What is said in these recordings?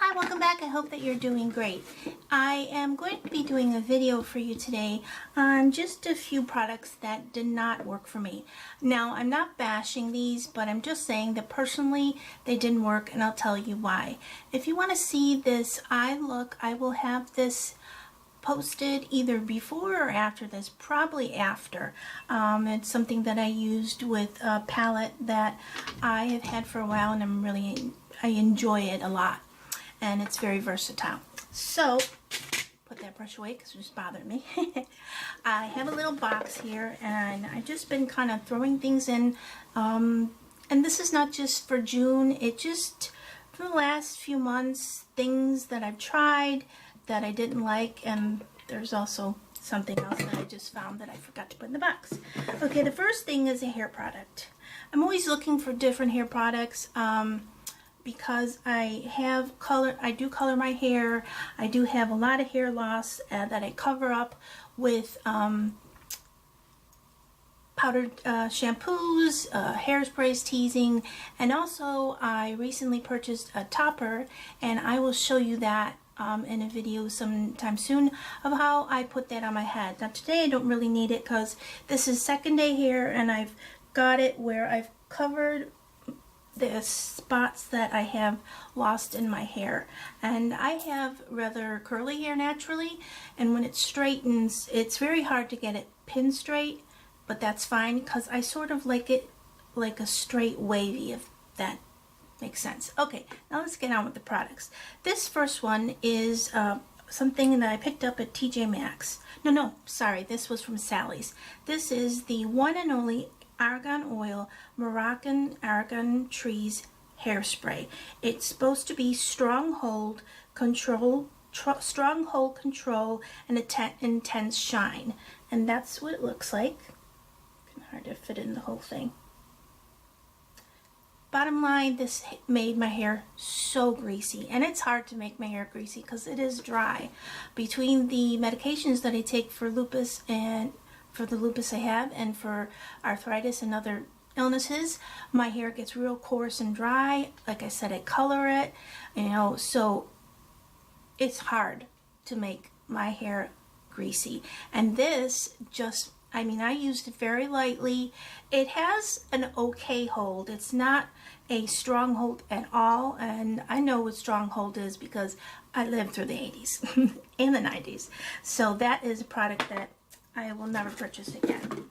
Hi, welcome back. I hope that you're doing great. I am going to be doing a video for you today on just a few products that did not work for me. Now, I'm not bashing these, but I'm just saying that personally they didn't work, and I'll tell you why. If you want to see this eye look, I will have this posted either before or after this, probably after. It's something that I used with a palette that I have had for a while, and I enjoy it a lot, and it's very versatile. So put that brush away because it just bothered me. I have a little box here, and I've just been kind of throwing things in, and this is not just for June. It just, for the last few months, things that I've tried that I didn't like, and there's also something else that I just found that I forgot to put in the box. Okay, the first thing is a hair product. I'm always looking for different hair products because I do color my hair. I do have a lot of hair loss that I cover up with powdered shampoos, hairsprays, teasing, and also I recently purchased a topper, and I will show you that in a video sometime soon of how I put that on my head. Now today I don't really need it because this is second day hair, and I've got it where I've covered the spots that I have lost in my hair. And I have rather curly hair naturally, and when it straightens, it's very hard to get it pin straight, but that's fine because I sort of like it like a straight wavy, if that makes sense. Okay, now let's get on with the products. This first one is something that I picked up at TJ Maxx. No, sorry, this was from Sally's. This is the one and only Argan Oil Moroccan Argan Trees Hairspray. It's supposed to be strong hold control, and intense shine. And that's what it looks like. Hard to fit in the whole thing. Bottom line, this made my hair so greasy, and it's hard to make my hair greasy because it is dry. Between the medications that I take for lupus, and for the lupus I have, and for arthritis and other illnesses, my hair gets real coarse and dry. Like I said, I color it, so it's hard to make my hair greasy. And this just, I used it very lightly. It has an okay hold. It's not a strong hold at all, and I know what strong hold is because I lived through the 80s and the 90s. So that is a product that I will never purchase again.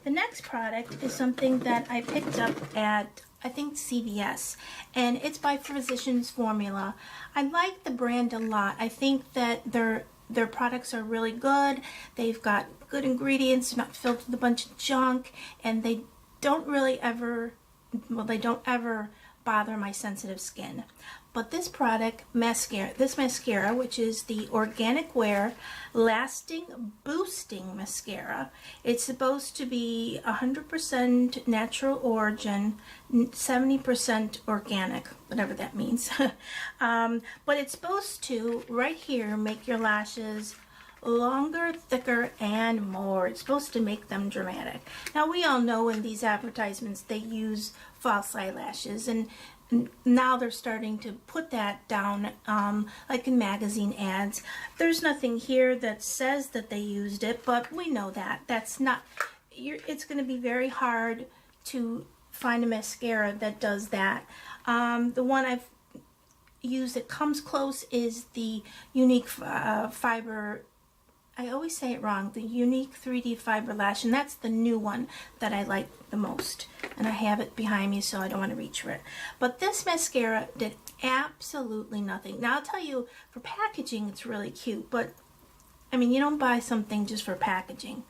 The next product is something that I picked up at, I think, CVS, and it's by Physicians Formula. I like the brand a lot. I think that their products are really good. They've got good ingredients, not filled with a bunch of junk, and they don't ever bother my sensitive skin. But this mascara, which is the Organic Wear Lasting Boosting Mascara, it's supposed to be 100% natural origin, 70% organic, whatever that means. But it's supposed to, right here, make your lashes longer, thicker, and more. It's supposed to make them dramatic. Now, we all know in these advertisements they use false eyelashes, and now they're starting to put that down, like in magazine ads. There's nothing here that says that they used it, but we know that. That's not, it's going to be very hard to find a mascara that does that. The one I've used that comes close is the Unique Fiber, I always say it wrong, the Unique 3D Fiber Lash, and that's the new one that I like the most. And I have it behind me, so I don't want to reach for it. But this mascara did absolutely nothing. Now, I'll tell you, for packaging, it's really cute, but, you don't buy something just for packaging.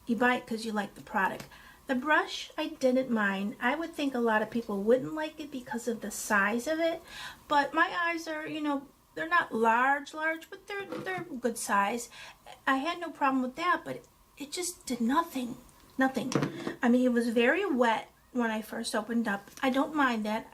You buy it because you like the product. The brush, I didn't mind. I would think a lot of people wouldn't like it because of the size of it, but my eyes are, they're not large, but they're good size. I had no problem with that, but it just did nothing. It was very wet when I first opened up. I don't mind that.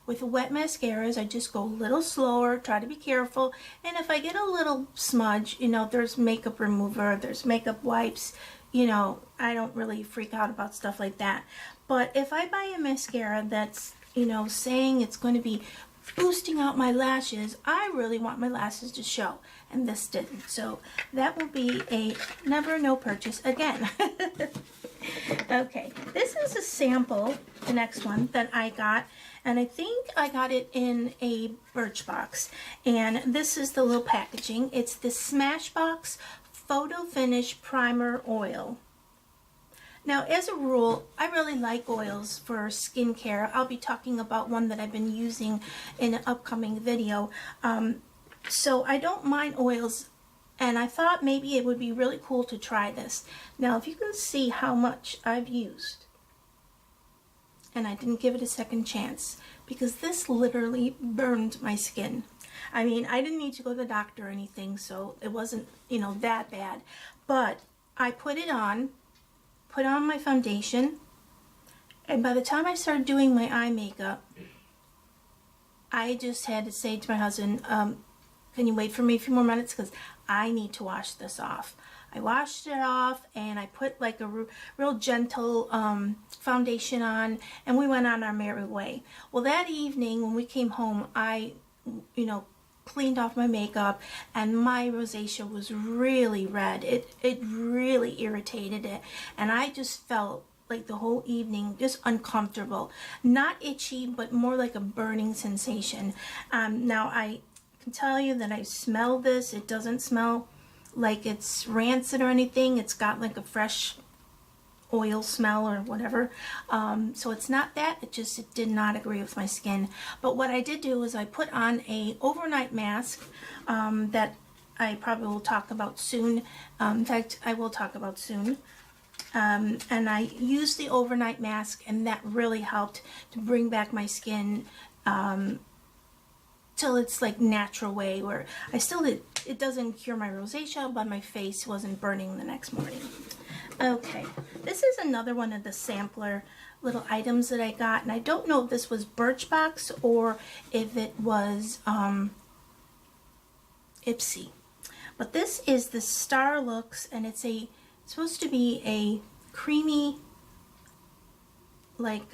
With wet mascaras, I just go a little slower, try to be careful, and if I get a little smudge, there's makeup remover, there's makeup wipes, I don't really freak out about stuff like that. But if I buy a mascara that's, saying it's going to be boosting out my lashes. I really want my lashes to show, and this didn't. So that will be a never no purchase again. Okay, this is a sample, the next one that I got, and I think I got it in a Birchbox. And this is the little packaging. It's the Smashbox Photo Finish Primer Oil. Now, as a rule, I really like oils for skincare. I'll be talking about one that I've been using in an upcoming video. So I don't mind oils, and I thought maybe it would be really cool to try this. Now, if you can see how much I've used, and I didn't give it a second chance, because this literally burned my skin. I mean, I didn't need to go to the doctor or anything, so it wasn't, you know, that bad. But I put it on, put on my foundation, and by the time I started doing my eye makeup, I just had to say to my husband, can you wait for me a few more minutes, because I need to wash this off. I washed it off, and I put like a real gentle foundation on, and we went on our merry way. Well, that evening when we came home, I, you know, cleaned off my makeup, and my rosacea was really red. It really irritated it, and I just felt like the whole evening just uncomfortable. Not itchy, but more like a burning sensation. Now I can tell you that I smell this. It doesn't smell like it's rancid or anything. It's got like a fresh oil smell or whatever. So it's not that. It did not agree with my skin. But what I did do is I put on a overnight mask that I probably will talk about soon. In fact, I will talk about soon. And I used the overnight mask, and that really helped to bring back my skin till it's like natural way, where I still did, it doesn't cure my rosacea, but my face wasn't burning the next morning. Okay, this is another one of the sampler little items that I got, and I don't know if this was Birchbox or if it was Ipsy. But this is the Starlooks, and it's supposed to be a creamy, like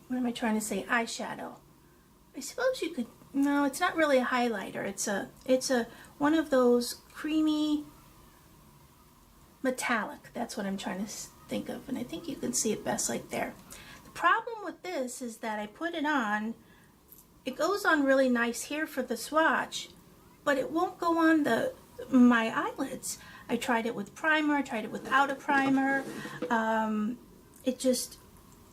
what am I trying to say? Eyeshadow. I suppose you could. No, it's not really a highlighter. It's a one of those creamy metallic. That's what I'm trying to think of, and I think you can see it best like there. The problem with this is that I put it on. It goes on really nice here for the swatch, but it won't go on my eyelids. I tried it with primer. I tried it without a primer.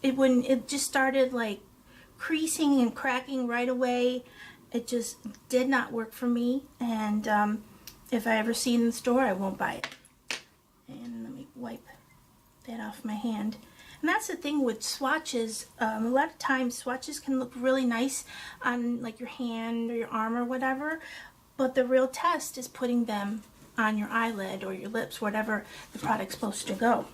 It wouldn't. It just started like creasing and cracking right away. It just did not work for me, and if I ever see it in the store, I won't buy it. And let me wipe that off my hand. And that's the thing with swatches. A lot of times swatches can look really nice on like your hand or your arm or whatever, but the real test is putting them on your eyelid or your lips, whatever the product's supposed to go.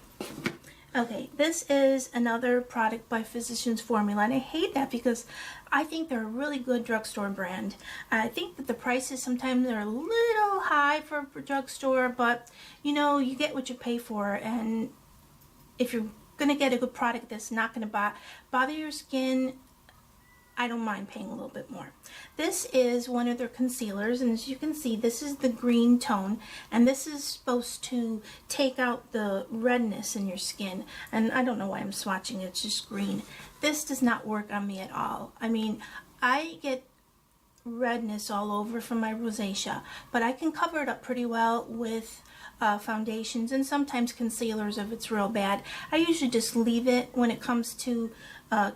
Okay, this is another product by Physicians Formula, and I hate that because I think they're a really good drugstore brand. I think that the prices sometimes are a little high for a drugstore, but you know, you get what you pay for, and if you're going to get a good product that's not going to bother your skin, I don't mind paying a little bit more. This is one of their concealers, and as you can see, this is the green tone, and this is supposed to take out the redness in your skin. And I don't know why I'm swatching it, it's just green. This does not work on me at all. I mean, I get redness all over from my rosacea, but I can cover it up pretty well with foundations and sometimes concealers if it's real bad. I usually just leave it when it comes to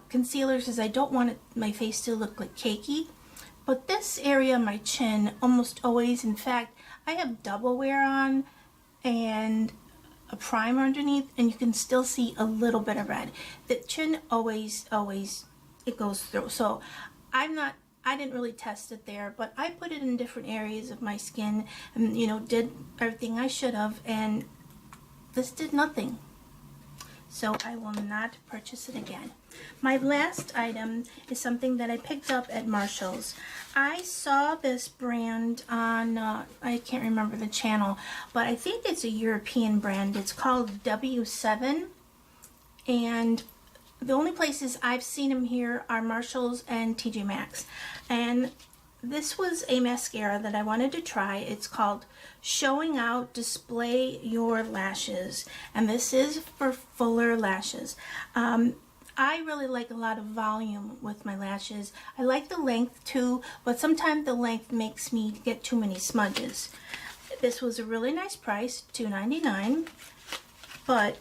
concealers, because I don't want my face to look like cakey. But this area, my chin, almost always, in fact, I have double wear on and a primer underneath, and you can still see a little bit of red. The chin always, it goes through. So I didn't really test it there, but I put it in different areas of my skin and, you know, did everything I should have, and this did nothing. So I will not purchase it again. My last item is something that I picked up at Marshall's. I saw this brand on, I can't remember the channel, but I think it's a European brand. It's called W7, and the only places I've seen them here are Marshalls and TJ Maxx. And this was a mascara that I wanted to try. It's called Showing Out Display Your Lashes. And this is for fuller lashes. I really like a lot of volume with my lashes. I like the length too, but sometimes the length makes me get too many smudges. This was a really nice price, $2.99, but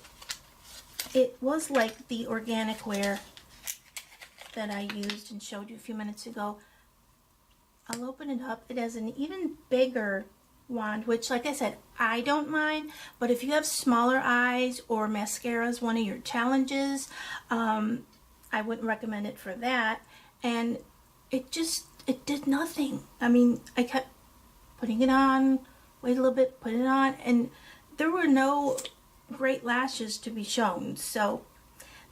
it was like the organic wear that I used and showed you a few minutes ago. I'll open it up. It has an even bigger wand, which, like I said, I don't mind, but if you have smaller eyes or mascara is one of your challenges, I wouldn't recommend it for that. And it did nothing. I mean, I kept putting it on, wait a little bit, put it on, and there were no great lashes to be shown, so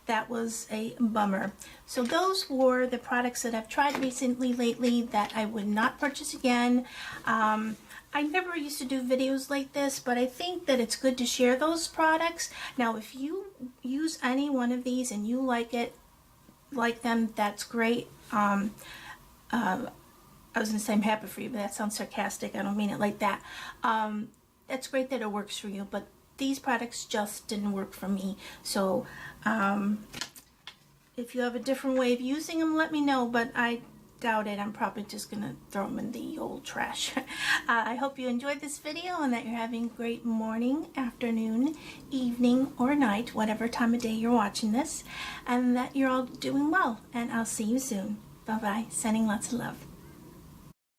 that was a bummer. So those were the products that I've tried recently lately that I would not purchase again. I never used to do videos like this, but I think that it's good to share those products. Now, if you use any one of these and you like them, that's great. I was going to say I'm happy for you, but that sounds sarcastic. I don't mean it like that. It's great that it works for you, but these products just didn't work for me. So if you have a different way of using them, let me know, but I doubt it. I'm probably just going to throw them in the old trash. I hope you enjoyed this video and that you're having a great morning, afternoon, evening, or night, whatever time of day you're watching this, and that you're all doing well. And I'll see you soon. Bye-bye. Sending lots of love.